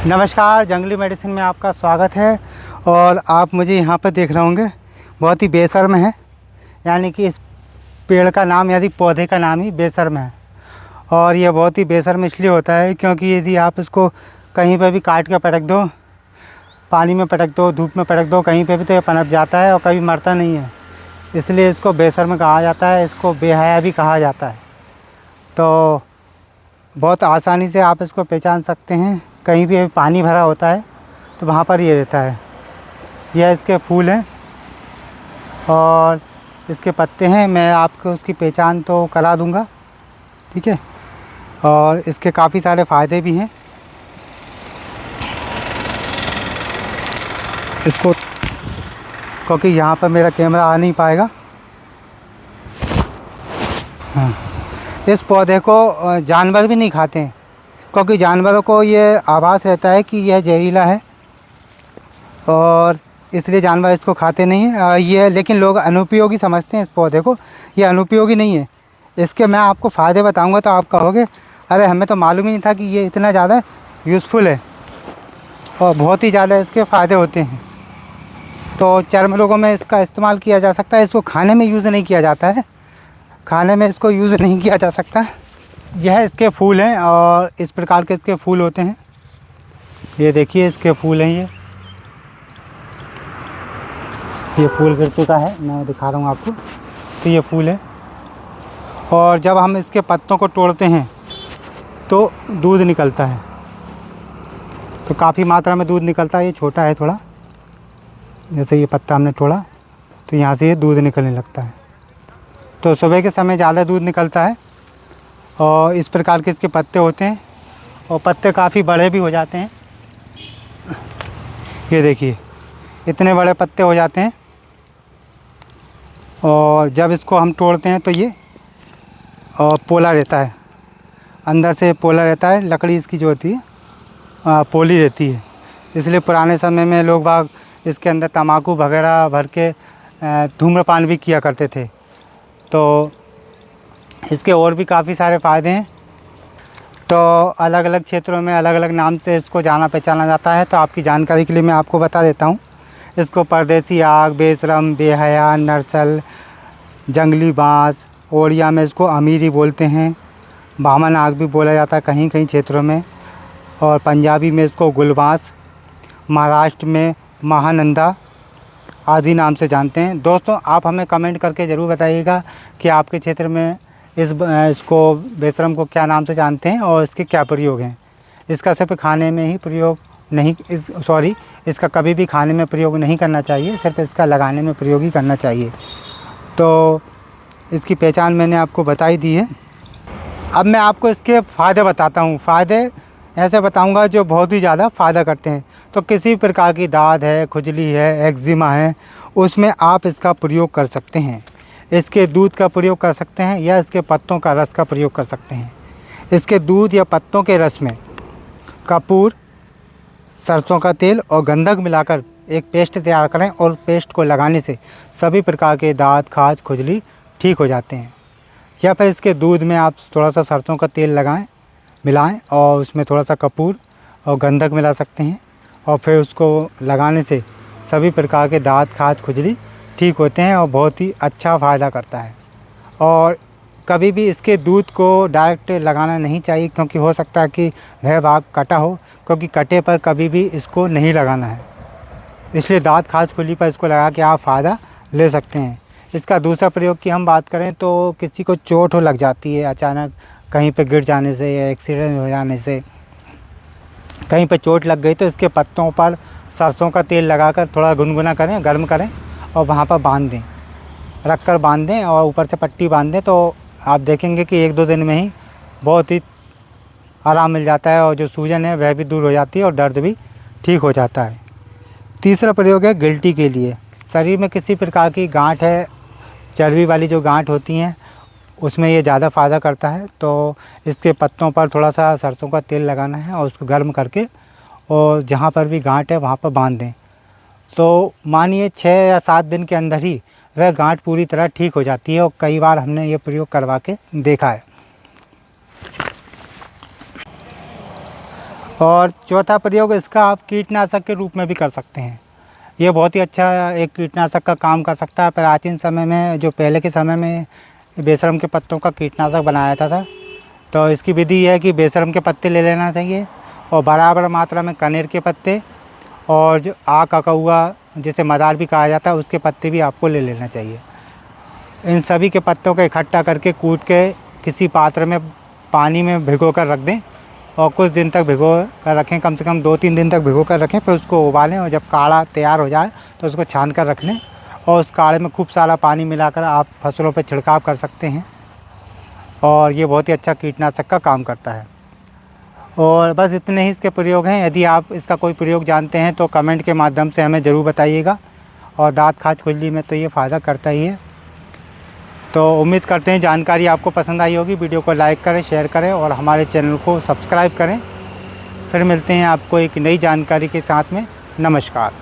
नमस्कार, जंगली मेडिसिन में आपका स्वागत है। और आप मुझे यहाँ पर देख रहे होंगे, बहुत ही बेशर्म है। यानी कि इस पेड़ का नाम यदि पौधे का नाम ही बेशर्म है। और यह बहुत ही बेशर्म इसलिए होता है क्योंकि यदि आप इसको कहीं पर भी काट के पटक दो, पानी में पटक दो, धूप में पटक दो, कहीं पर भी तो ये पनप जाता है और कभी मरता नहीं है। इसलिए इसको बेशर्म कहा जाता है, इसको बेहया भी कहा जाता है। तो बहुत आसानी से आप इसको पहचान सकते हैं। कहीं भी पानी भरा होता है तो वहाँ पर ये रहता है। यह इसके फूल हैं और इसके पत्ते हैं। मैं आपको उसकी पहचान तो करा दूँगा, ठीक है। और इसके काफ़ी सारे फ़ायदे भी हैं। इसको क्योंकि यहाँ पर मेरा कैमरा आ नहीं पाएगा। हाँ, इस पौधे को जानवर भी नहीं खाते हैं क्योंकि जानवरों को ये आभास रहता है कि यह जहरीला है और इसलिए जानवर इसको खाते नहीं हैं। ये लेकिन लोग अनुपयोगी समझते हैं इस पौधे को। ये अनुपयोगी नहीं है। इसके मैं आपको फ़ायदे बताऊंगा तो आप कहोगे अरे हमें तो मालूम ही नहीं था कि ये इतना ज़्यादा यूज़फुल है। और बहुत ही ज़्यादा इसके फ़ायदे होते हैं। तो चर्म रोगों में इसका इस्तेमाल किया जा सकता है। इसको खाने में यूज़ नहीं किया जाता है, खाने में इसको यूज़ नहीं किया जा सकता। यह इसके फूल हैं और इस प्रकार के इसके फूल होते हैं। ये देखिए इसके फूल हैं। ये फूल गिर चुका है, मैं दिखा रहा हूँ आपको। तो ये फूल है और जब हम इसके पत्तों को तोड़ते हैं तो दूध निकलता है। तो काफ़ी मात्रा में दूध निकलता है। ये छोटा है थोड़ा, जैसे ये पत्ता हमने तोड़ा तो यहाँ से ये दूध निकलने लगता है। तो सुबह के समय ज़्यादा दूध निकलता है और इस प्रकार के इसके पत्ते होते हैं और पत्ते काफ़ी बड़े भी हो जाते हैं। ये देखिए इतने बड़े पत्ते हो जाते हैं। और जब इसको हम तोड़ते हैं तो ये पोला रहता है, अंदर से पोला रहता है। लकड़ी इसकी जो होती है पोली रहती है। इसलिए पुराने समय में लोग बाग इसके अंदर तम्बाकू वगैरह भर के धूम्रपान भी किया करते थे। तो इसके और भी काफ़ी सारे फ़ायदे हैं। तो अलग अलग क्षेत्रों में अलग अलग नाम से इसको जाना पहचाना जाता है। तो आपकी जानकारी के लिए मैं आपको बता देता हूँ। इसको परदेसी आग, बेशरम, बेहया, नरसल, जंगली बाँस, ओड़िया में इसको अमीरी बोलते हैं। बामन आग भी बोला जाता है कहीं कहीं क्षेत्रों में। और पंजाबी में इसको गुलबाँस, महाराष्ट्र में महानंदा आदि नाम से जानते हैं। दोस्तों आप हमें कमेंट करके ज़रूर बताइएगा कि आपके क्षेत्र में इसको बेशरम को क्या नाम से जानते हैं और इसके क्या प्रयोग हैं। इसका सिर्फ खाने में ही प्रयोग नहीं, इसका कभी भी खाने में प्रयोग नहीं करना चाहिए, सिर्फ इसका लगाने में प्रयोग ही करना चाहिए। तो इसकी पहचान मैंने आपको बताई दी है। अब मैं आपको इसके फ़ायदे बताता हूँ। फ़ायदे ऐसे बताऊँगा जो बहुत ही ज़्यादा फ़ायदा करते हैं। तो किसी प्रकार की दाद है, खुजली है, एक्जिमा है, उसमें आप इसका प्रयोग कर सकते हैं। इसके दूध का प्रयोग कर सकते हैं या इसके पत्तों का रस का प्रयोग कर सकते हैं। इसके दूध या पत्तों के रस में कपूर, सरसों का तेल और गंधक मिलाकर एक पेस्ट तैयार करें और पेस्ट को लगाने से सभी प्रकार के दाँत, खाज, खुजली ठीक हो जाते हैं। या फिर इसके दूध में आप थोड़ा सा सरसों का तेल मिलाएं और उसमें थोड़ा सा कपूर और गंधक मिला सकते हैं और फिर उसको लगाने से सभी प्रकार के दाँत, खाज, खुजली ठीक होते हैं और बहुत ही अच्छा फ़ायदा करता है। और कभी भी इसके दूध को डायरेक्ट लगाना नहीं चाहिए क्योंकि हो सकता है कि वह भाग कटा हो, क्योंकि कटे पर कभी भी इसको नहीं लगाना है। इसलिए दाँत, खाज, खुजली पर इसको लगा के आप फ़ायदा ले सकते हैं। इसका दूसरा प्रयोग की हम बात करें तो किसी को चोट लग जाती है अचानक, कहीं पे गिर जाने से या एक्सीडेंट हो जाने से कहीं पे चोट लग गई, तो इसके पत्तों पर सरसों का तेल लगाकर थोड़ा गुनगुना करें, गर्म करें और वहाँ पर बांध दें, रख कर बांध दें और ऊपर से पट्टी बांध दें। तो आप देखेंगे कि 1-2 दिन में ही बहुत ही आराम मिल जाता है और जो सूजन है वह भी दूर हो जाती है और दर्द भी ठीक हो जाता है। तीसरा प्रयोग है गिल्टी के लिए। शरीर में किसी प्रकार की गांठ है, चर्बी वाली जो गांठ होती हैं, उसमें ये ज़्यादा फ़ायदा करता है। तो इसके पत्तों पर थोड़ा सा सरसों का तेल लगाना है और उसको गर्म करके और जहाँ पर भी गांठ है वहाँ पर बांध दें। तो मानिए 6 या 7 दिन के अंदर ही वह गांठ पूरी तरह ठीक हो जाती है और कई बार हमने ये प्रयोग करवा के देखा है। और चौथा प्रयोग इसका आप कीटनाशक के रूप में भी कर सकते हैं। ये बहुत ही अच्छा एक कीटनाशक का काम कर सकता है। प्राचीन समय में, जो पहले के समय में बेशरम के पत्तों का कीटनाशक बनाया जाता था, तो इसकी विधि यह है कि बेशरम के पत्ते ले लेना चाहिए और बराबर मात्रा में कनेर के पत्ते और जो आक अकहुआ जिसे मदार भी कहा जाता है उसके पत्ते भी आपको ले लेना चाहिए। इन सभी के पत्तों को इकट्ठा करके कूट के किसी पात्र में पानी में भिगो कर रख दें और कुछ दिन तक भिगो कर रखें, कम से कम 2-3 दिन तक भिगो कर रखें। फिर उसको उबालें और जब काढ़ा तैयार हो जाए तो उसको छान कर रख लें और उस काढ़े में खूब सारा पानी मिलाकर आप फसलों पर छिड़काव कर सकते हैं और ये बहुत ही अच्छा कीटनाशक का काम करता है। और बस इतने ही इसके प्रयोग हैं। यदि आप इसका कोई प्रयोग जानते हैं तो कमेंट के माध्यम से हमें ज़रूर बताइएगा। और दाँत खाज खुजली में तो ये फ़ायदा करता ही है। तो उम्मीद करते हैं जानकारी आपको पसंद आई होगी। वीडियो को लाइक करें, शेयर करें और हमारे चैनल को सब्सक्राइब करें। फिर मिलते हैं आपको एक नई जानकारी के साथ में। नमस्कार।